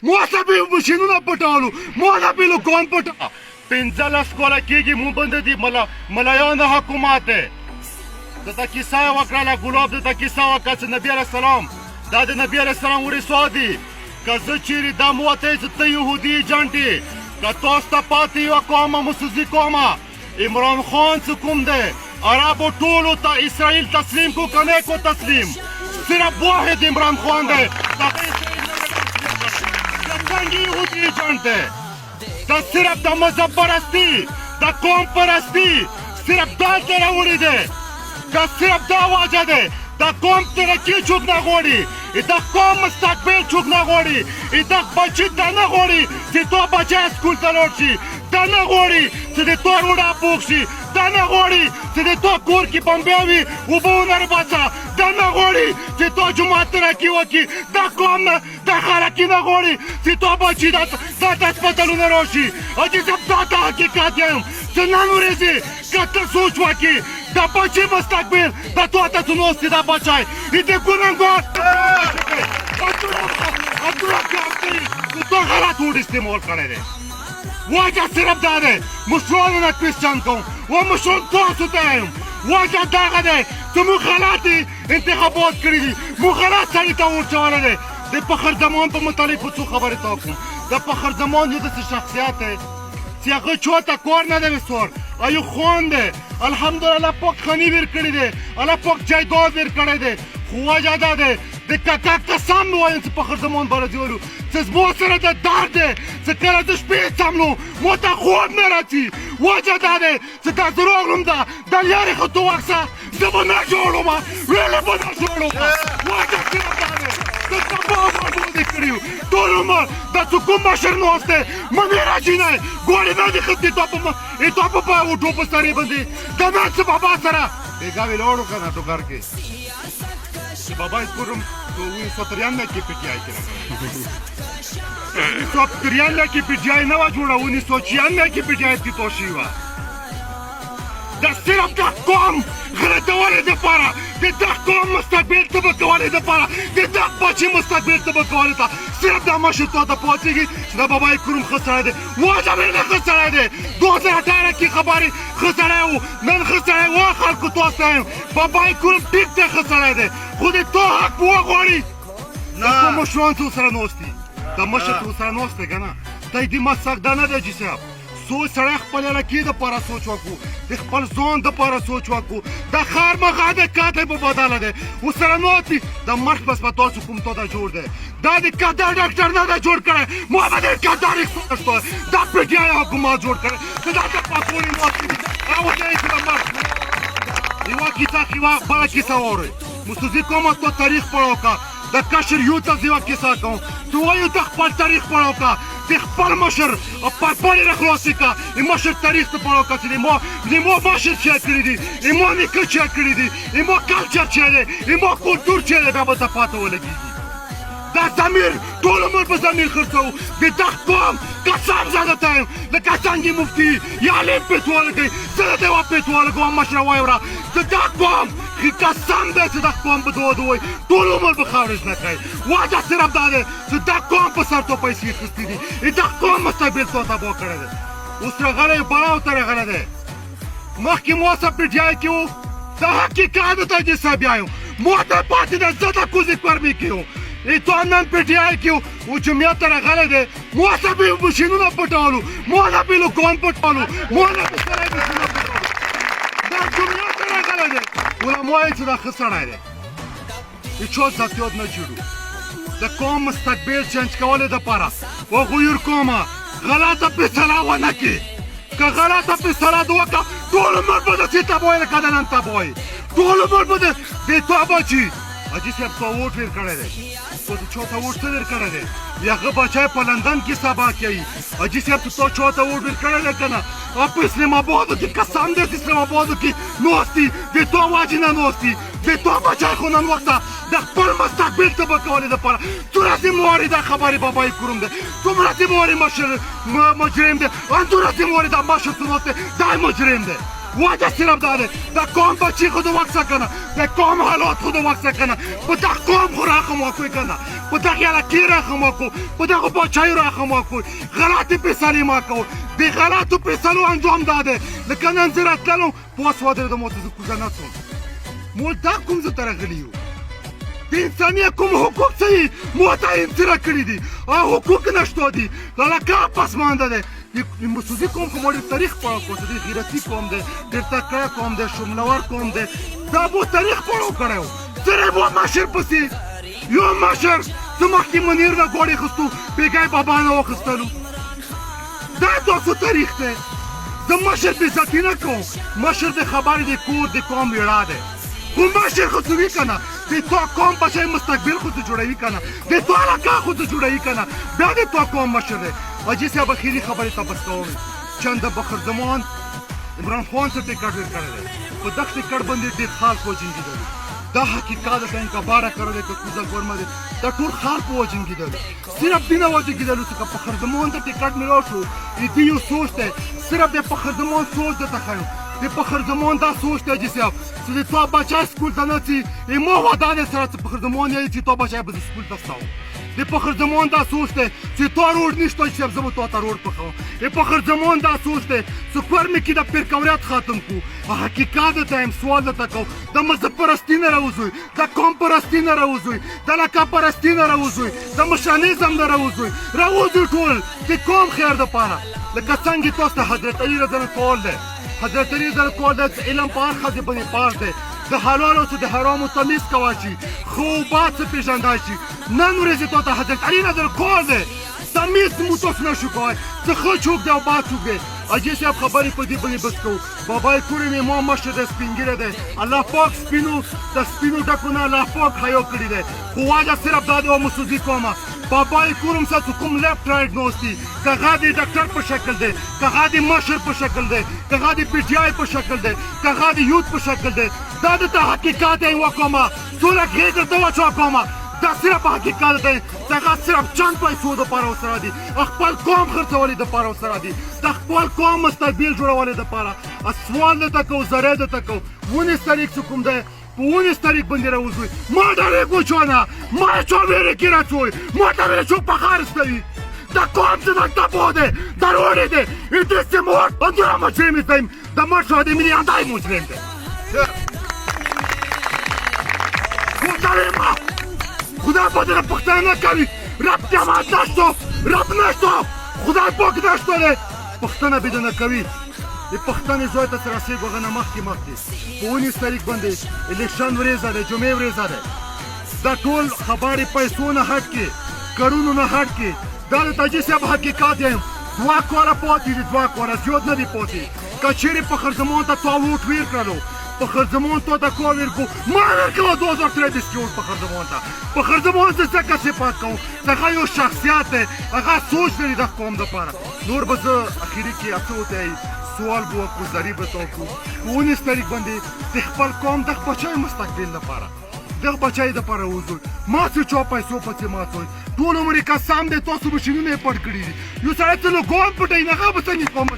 موسه به ماشینونه پټولو موږ به لوګون پټ پنځله سکوله کېږي مونږ بنده دي ملایان د حکومت دی دته کیسه یې وکړله ګلاب دته کیسه وکړه چې نبي علیه السلام دا د نبي علیه السلام ورسوا دي که زه چیرې دا مو وته چې ته یهودي ایجنټ یې که تاسو ته پاتې یوه قومه موسسي قومه عمران خان څه کوم دی عربو ټولو ته اسرائیل تسلیم کو که نه کو تسلیم صرف واحد عمران خان دی څنګه یهودي ایجنټ دی دا صرف د مذهب پرستی د قوم پرستی صرف دلته راوړی دی دا صرف دا وجه دی دا قوم ترقي څوک نه غواړي دا قوم مستقبل څوک نه غواړي دا بچي دا نه غواړي چې تو بچی سکول ته لاړ شي دا نه غواړي چې د تو روډه پوخ شي دا نه غواړي چې د تو کور کې بمبیا وي اوبه ونه راباسه دا نه غواړي چې تو جومات ترقي وکړي دا قوم نه دا خلک نه غواړي چې تو بچي دا هسپتالونه راشي حاجي صاحب دا ته حقیقت یم چې نن ورځې که ته سوچ وکړي دا بچی مستقبل دا تو ته څه نوست دا بچی د ګنهګار تو غلط ورډ استعمال کړی دی وجه صرف دا دی مشرانو نه کوېسچن کوم و مشران تاسو ته یم وجه دغه دی چې موږ غلطې انتخابات کړي دي موږ غلط سړي ته ورچولی دی د فخر زمان په متعلق به څو خبرې تا کوم د فخر زمان یو داسې شخصیت دی چې هغه چا ته کار نه دی وسپار ایوب خان دی الحمدلله پاک خاني ویر کړی دی الله پاک جایداد ویر کړی دی خو وجه دا دی د کاکا قسم ووایم چې فخر زمان به راځي ولو چې زما سره د درد دی چې کله زه شپې څملو ما ته خوب نه راځي وجه دا دی چې دا زه راغلم دا لرې خو تو وکسه زه به نه جوړومه ویلې به نه جوړومه وجه صرف دا دی د تباه بربادي کړي یو ټول عمر دا چې کوم مشر ناست دی منې راځي نه ګوړې نه دي خدي تا په اوټو په سرې باندې د نن څه بابا سره بېګا وې لاړو که نه ټوکر کې بابا اسپورم تو 1993 کې پی ټی آی کې راغلی 1993 کې پی ټی آی نه وه جوړه 1996 کې پی ټی آی افتتاح شوې وه دا صرف د قوم غلطولو دپاره د دغه قوم مستقبل تباه کولو دپاره د دغه بچي مستقبل تباه کولو ته صرف دا مشرتوب ته پاڅېږي چې دا بابا کروم ښه سړی دی وجه مې نه ښه سړی دی 2018 کې خبرې ښه سړی و نن ښه سړی و خلکو تاسو ته یم بابا کروم ټیک دی ښه سړی دی خو د تو حق به وغواړي د کوم مشران څو سره ناست دي د مشر څو سره ناست دی که نه دی د مسک دا نه دی حاجي صاحب سوچ سړی خپل علاقې دپاره سوچ وکړو د خپل ځان دپاره سوچ وکړو دا ښار مغه دی کاتی به بدله دی ورسره ناست دي د مرګ بس په تاسو کوم تا ته جوړ دی دا د قدر ډاکټر نه دی جوړ کړی ما به د قدر اکسپرټ دا پی ټي آی حکومت جوړ کړی چې دا د پاکولې ناست دي هغه دی چې د مرګ یوه کیسه بله کیسه واورئ موسسي قومه تو تاریخ پړاو کا د کشر یو ته زه یوه کیسه کوم تو وایو ته خپل تاریخ پړاو کا د خپل مشر پړپړې راخلاصې کا د مشر تاریخ ته پړاو کا چې د ما مشر چی کړي دي د ما نیکه چی کړي دي د ما کلچر چی دی د ما کلتور چی دی بیا به ته پاته ولګېږي دا ضمیر ټول عمر په ضمیر خرڅوو د دغه قوم قسم زه درته یم لکه څنګه مفتي یا علم پیتواله کوي زه درته یوه پیتواله کوم مشره واوره د دغه قوم قسم دی چې دغه قوم به دود ووایي ټول عمر به خارج نه کوي وجه صرف دا دی چې دغه قوم په سر تو پیسې اخیستې دي دغه قوم مستقبل تو تباه کړی دی اوس راغلی بړاو ته راغلی دی مخکې ما سره پی ټي آی کې و د حقیقت ته حاجي صاحب یم ما ته پاتې دی زه د کوزې کورمې کې وم تو نن پی ټي آی کې و جمعیت ته راغلی دی ما سره به ماشینونه پټولو ما نه به لوګون پټولو ما نه به سړی ماشینونه پټولو دا جمعیت ته راغلی دی علما وایي چې دا ښه سړی دی هېچا ذاتیات نه جوړو د قوم مستقبل چینج کولو دپاره وغویر قومه غلطه فیصله ونه کړي که غلطه فیصله دې وکړه ټول عمر به داسې تباه لکه د نن تباه یې ټول عمر به د تا بچي حاجي صاحب تا ووټ ویر کړی دی خو د چا ته ووټ څه ویر کړی دی د هغه بچی په لندن کې سبا کوي حاجي صاحب تا چا ته ووټ ویر کړی دی که نه په اسلام آبادو کې قسم دی چې اسلام آبادو کې ناست دي د تا وجې نه ناست دي د تا بچی خو نن وخته د خپل مستقبل تباه کولو دپاره څومره ذمهواري دا خبرې بابای کروم دی څومره ذمهواري مجرم دی همدومره ذمهواري دا مشر څه ناست دی دا مجرم دی وجه صرف دا دی د قوم بچي خو د وخت څه کنه د قوم حالات خو د وخت څه کنه په دغه قوم خو راخم وکړئ کنه په دغه علاقې راخم وکړو په دغه بچیو راخم وکړو غلطې فیصلې مه کوو د غلطو فیصلو انجام دا دی لکه نن زه راتللم په اوس ودرېدم ورته زه کوزه نه شوم مول دا کوم ځای ته راغلي یو د انسانیت کوم حقوق څه دي متعین سره کړي دي هغه حقوق نشته دي لکه پسمانده دی د مسعودي قوم خو ما ډېر تاریخ پړاو کړی ډېر غیرتي قوم دی ډېر تکړه قوم دی شملور قوم دی دا به تاریخ پړاو کړی و سره به مشر پسې یو مشر څه مخکې منیر نه ګوړې اخیستو بېګای بابا نه واخیستلو دا تاسو تاریخ دی زه مشر بېعزتي نه کوم مشر د خبرې د کور د قوم ویړا دی خو مشر خو څه وي که نه د تا قوم بچی مستقبل خو څه جوړوي که نه د تا علاقه خو څه جوړوي که نه بیا د تا قوم مشر دی حاجي صاحب اخري خبرې تپس کوم چند بخر زمان عمران خان سره ټکټ ډېر کړی دی په دغه ټکټ باندې ډېر خلک وجنګېدل دا حقیقت دی که باره کړی دی که کوزه ګورمه دی دا ټول خلک وجنګېدل صرف دې نه وجنګېدل چې که فخر زمان ته ټکټ میلاو شو دې یو سوچ دی صرف د فخر زمان سوچ درته ښیم د فخر زمان دا سوچ دی حاجي صاحب چې د تا بچی سکول ته نه ځي ما وعده دی سره چې فخر زمان یې چې تا بچی به سکول ته ستاو د فخر زمان دا سوچ دی چې تا روډ نشته چې زه به تا ته روډ پخوم د فخر زمان دا سوچ دی چې کور مې کې د پیرکوریت ختم کړو حقیقت درته یم سوال درته کوم د مذهب پرستي نه راوځئ د قوم پرستي نه راوځئ د علاقه پرستي نه راوځئ د مشرانیزم نه راوځئ راوځئ ټول د قوم خیر دپاره لکه څنګه تاسو ته حضرت علي رضی الله کول دی حضرت علي رضی الله کول دی چې علم په هر ښځې باندې پاک دی د حلالو څه د حرامو تمیز کوای شي ښه او بد څه پېژندای شي نن ورځې تا ته حضرت علي رضی الله کول دی تمیز مو تاسو نه شو کوی څه ښه څوک دی او بد څوک دی حاجي صاحب خبرې په دې باندې بس کوو بابای کورې مې ما مشر دی سپین ږیری دی الله پاک سپینو د سپینو ډکو نه الله پاک حیا کړي دی خو وجه صرف دا دی مسعودي قومه بابای کورم ساتو کوم لیفت رایټ نوستی که هغه د ډاکټر په شکل دی که هغه د مشر په شکل دی که هغه د پی ټي آی په شکل دی که هغه د یوت په شکل دی دا درته حقیقت دی وکړمه څومره غېږ درته واچوه دا صرف حقیقت دی چې هغه صرف چند پیسو دپاره ورسره دي خپل قوم خرڅولو دپاره ورسره دي د خپل قوم مستقبل جوړولو دپاره سوال درته کوو زری درته کوو 19 تاریخ چې کوم دی په 19 تاریخ باندې راوځئ ما ډارېږو چا نه ما چا ویرې کې راچوئ ما ته ویلې څوک په ښار ستوي da końcu na tabode, da rolete, i ty si mort, andiamo cemi stajim, da maršava da mi nijem daj mu črente. Kudarima, kudaj bude da pohtane kavi, rab tjama nešto, kudaj bog nešto ne, pohtane bide na kavi. I pohtane zoj ta sara sego ga na mahki. Po 19 tarik bande, election vreza de, jume vreza de. Da tol khabari पैसों न हट के, करुणों न हट के, दाल ताजी से अब हकीकत है, दुआ कोरा पोती दी दुआ कोरा ज़्यादा नहीं पोती, कचेरी पखर ज़मान ता तो वोट वीर करो, पखर ज़मान तो ता कोविर को मार के वो 2023 की वोट पखर ज़मान से कैसे बात कहूँ, तका यो शख्सियत है, अगर सोच नहीं रख कौम द पारा, नूर बज़ आखिरी की अफ़सोस है, सवाल बुआ को ज़री बताओ को, 19 तारीख बंदे, दिखपल कौम तक बचाए मुस्तक़बिल न पारा. دغه بچای د پاره وځو ما څه چا پیسو پسې ماتوي ټول عمر یې قسم دی تاسو مشینونه یې پټ کړي دي یو سړی څه لو ګون پټوي نه هغه به څنګه کوم